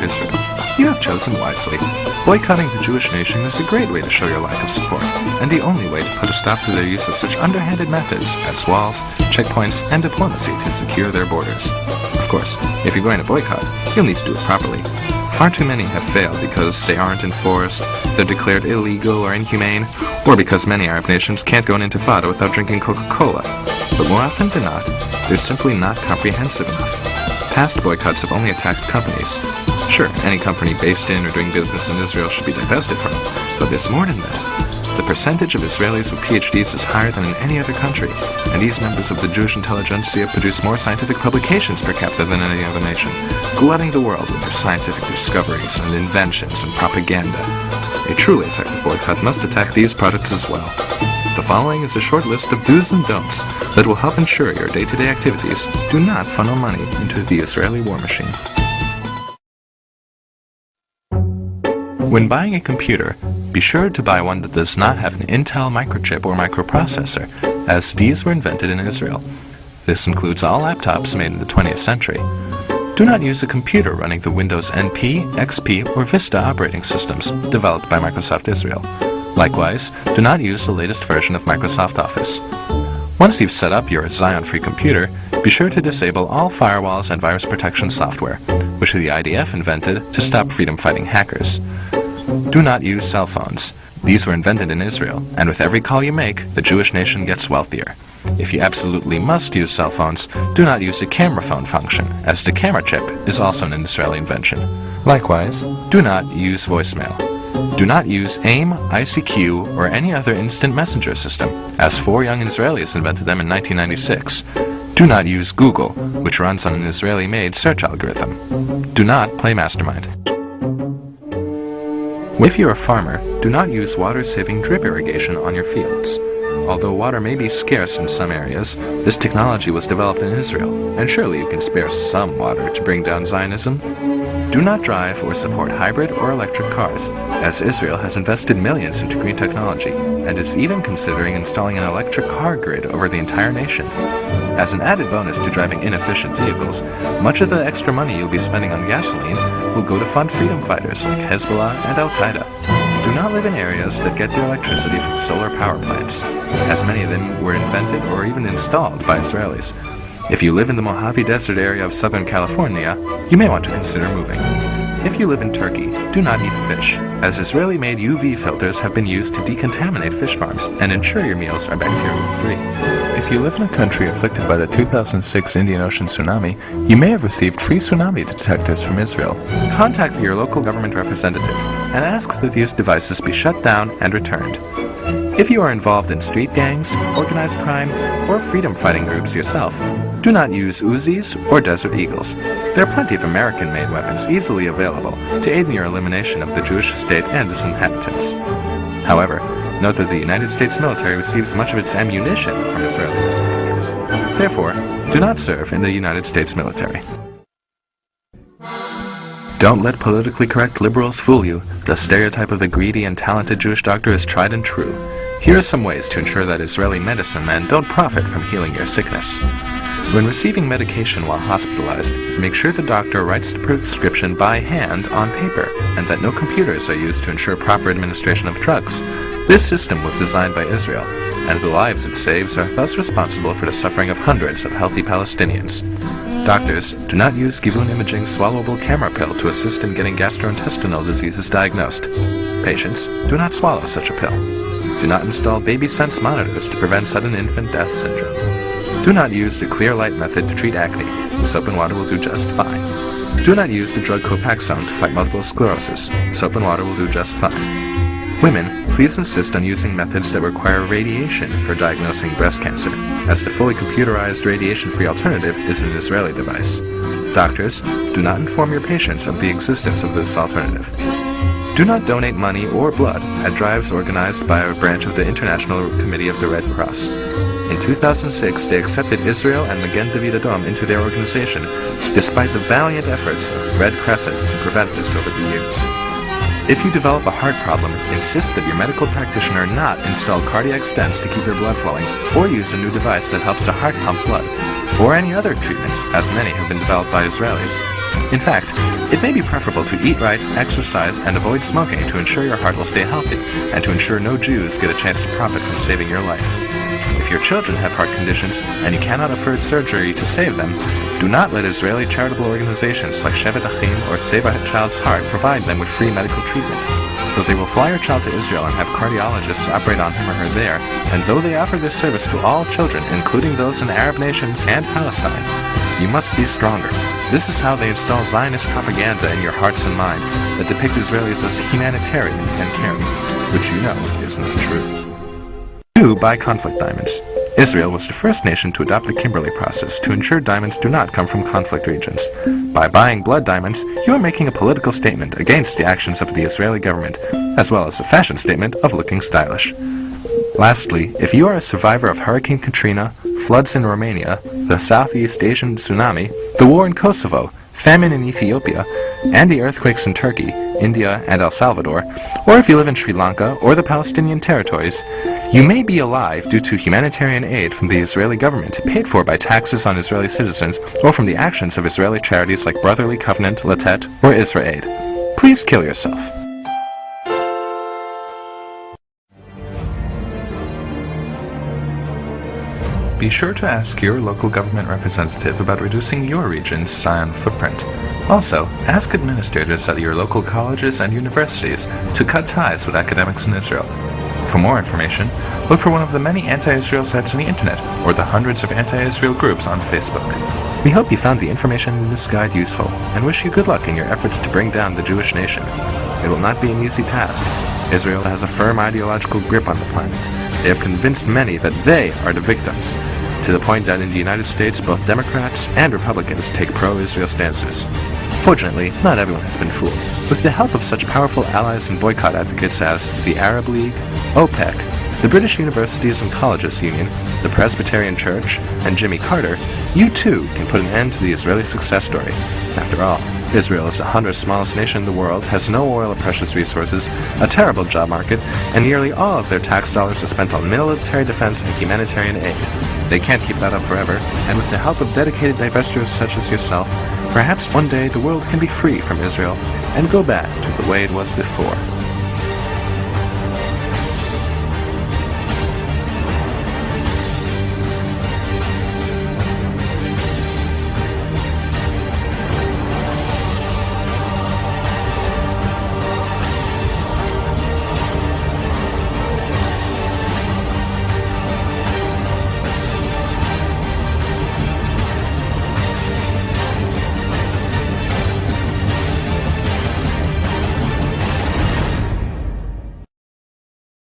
Israel. You have chosen wisely. Boycotting the Jewish nation is a great way to show your lack of support, and the only way to put a stop to their use of such underhanded methods as walls, checkpoints, and diplomacy to secure their borders. Of course, if you're going to boycott, you'll need to do it properly. Far too many have failed because they aren't enforced, they're declared illegal or inhumane, or because many Arab nations can't go into intifada without drinking Coca-Cola. But more often than not, they're simply not comprehensive enough. Past boycotts have only attacked companies. Sure, any company based in or doing business in Israel should be divested from, but there's more than that. The percentage of Israelis with PhDs is higher than in any other country, and these members of the Jewish intelligentsia produce more scientific publications per capita than any other nation, glutting the world with their scientific discoveries and inventions and propaganda. A truly effective boycott must attack these products as well. The following is a short list of do's and don'ts that will help ensure your day-to-day activities do not funnel money into the Israeli war machine. When buying a computer, be sure to buy one that does not have an Intel microchip or microprocessor, as these were invented in Israel. This includes all laptops made in the 20th century. Do not use a computer running the Windows NP, XP, or Vista operating systems developed by Microsoft Israel. Likewise, do not use the latest version of Microsoft Office. Once you've set up your Xeon-free computer, be sure to disable all firewalls and virus protection software, which the IDF invented to stop freedom-fighting hackers. Do not use cell phones. These were invented in Israel, and with every call you make, the Jewish nation gets wealthier. If you absolutely must use cell phones, do not use the camera phone function, as the camera chip is also an Israeli invention. Likewise, do not use voicemail. Do not use AIM, ICQ, or any other instant messenger system, as 4 young Israelis invented them in 1996. Do not use Google, which runs on an Israeli-made search algorithm. Do not play Mastermind. If you're a farmer, do not use water-saving drip irrigation on your fields. Although water may be scarce in some areas, this technology was developed in Israel, and surely you can spare some water to bring down Zionism. Do not drive or support hybrid or electric cars, as Israel has invested millions into green technology, and is even considering installing an electric car grid over the entire nation. As an added bonus to driving inefficient vehicles, much of the extra money you'll be spending on gasoline will go to fund freedom fighters like Hezbollah and Al-Qaeda. Do not live in areas that get their electricity from solar power plants, as many of them were invented or even installed by Israelis. If you live in the Mojave Desert area of Southern California, you may want to consider moving. If you live in Turkey, do not eat fish, as Israeli-made UV filters have been used to decontaminate fish farms and ensure your meals are bacteria-free. If you live in a country afflicted by the 2006 Indian Ocean tsunami, you may have received free tsunami detectors from Israel. Contact your local government representative and ask that these devices be shut down and returned. If you are involved in street gangs, organized crime, or freedom-fighting groups yourself, do not use Uzis or Desert Eagles. There are plenty of American-made weapons easily available to aid in your elimination of the Jewish state and its inhabitants. However, note that the United States military receives much of its ammunition from Israeli manufacturers. Therefore, do not serve in the United States military. Don't let politically correct liberals fool you. The stereotype of the greedy and talented Jewish doctor is tried and true. Here are some ways to ensure that Israeli medicine men don't profit from healing your sickness. When receiving medication while hospitalized, make sure the doctor writes the prescription by hand on paper, and that no computers are used to ensure proper administration of drugs. This system was designed by Israel, and the lives it saves are thus responsible for the suffering of hundreds of healthy Palestinians. Doctors, do not use Givun Imaging swallowable camera pill to assist in getting gastrointestinal diseases diagnosed. Patients, do not swallow such a pill. Do not install baby sense monitors to prevent sudden infant death syndrome. Do not use the clear light method to treat acne. Soap and water will do just fine. Do not use the drug Copaxone to fight multiple sclerosis. Soap and water will do just fine. Women, please insist on using methods that require radiation for diagnosing breast cancer, as the fully computerized radiation-free alternative is an Israeli device. Doctors, do not inform your patients of the existence of this alternative. Do not donate money or blood at drives organized by a branch of the International Committee of the Red Cross. In 2006, they accepted Israel and Magen David Adom into their organization, despite the valiant efforts of Red Crescent to prevent this over the years. If you develop a heart problem, insist that your medical practitioner not install cardiac stents to keep your blood flowing, or use a new device that helps to heart pump blood, or any other treatments, as many have been developed by Israelis. In fact, it may be preferable to eat right, exercise, and avoid smoking to ensure your heart will stay healthy, and to ensure no Jews get a chance to profit from saving your life. If your children have heart conditions and you cannot afford surgery to save them, do not let Israeli charitable organizations like Shevet Achim or Save a Child's Heart provide them with free medical treatment. Though they will fly your child to Israel and have cardiologists operate on him or her there, and though they offer this service to all children, including those in Arab nations and Palestine, you must be stronger. This is how they install Zionist propaganda in your hearts and mind that depict Israelis as humanitarian and caring, which you know is not true. 2. Buy conflict diamonds. Israel was the first nation to adopt the Kimberley process to ensure diamonds do not come from conflict regions. By buying blood diamonds, you are making a political statement against the actions of the Israeli government, as well as a fashion statement of looking stylish. Lastly, if you are a survivor of Hurricane Katrina, floods in Romania, the Southeast Asian tsunami, the war in Kosovo, famine in Ethiopia, and the earthquakes in Turkey, India, and El Salvador, or if you live in Sri Lanka or the Palestinian territories, you may be alive due to humanitarian aid from the Israeli government paid for by taxes on Israeli citizens or from the actions of Israeli charities like Brotherly Covenant, Latet, or Israel. Please kill yourself. Be sure to ask your local government representative about reducing your region's Zion footprint. Also, ask administrators at your local colleges and universities to cut ties with academics in Israel. For more information, look for one of the many anti-Israel sites on the internet, or the hundreds of anti-Israel groups on Facebook. We hope you found the information in this guide useful, and wish you good luck in your efforts to bring down the Jewish nation. It will not be an easy task. Israel has a firm ideological grip on the planet. They have convinced many that they are the victims, to the point that in the United States both Democrats and Republicans take pro-Israel stances. Fortunately, not everyone has been fooled. With the help of such powerful allies and boycott advocates as the Arab League, OPEC, the British Universities and Colleges Union, the Presbyterian Church, and Jimmy Carter, you too can put an end to the Israeli success story. After all, Israel is the 100th smallest nation in the world, has no oil or precious resources, a terrible job market, and nearly all of their tax dollars are spent on military defense and humanitarian aid. They can't keep that up forever, and with the help of dedicated divestors such as yourself, perhaps one day the world can be free from Israel and go back to the way it was before.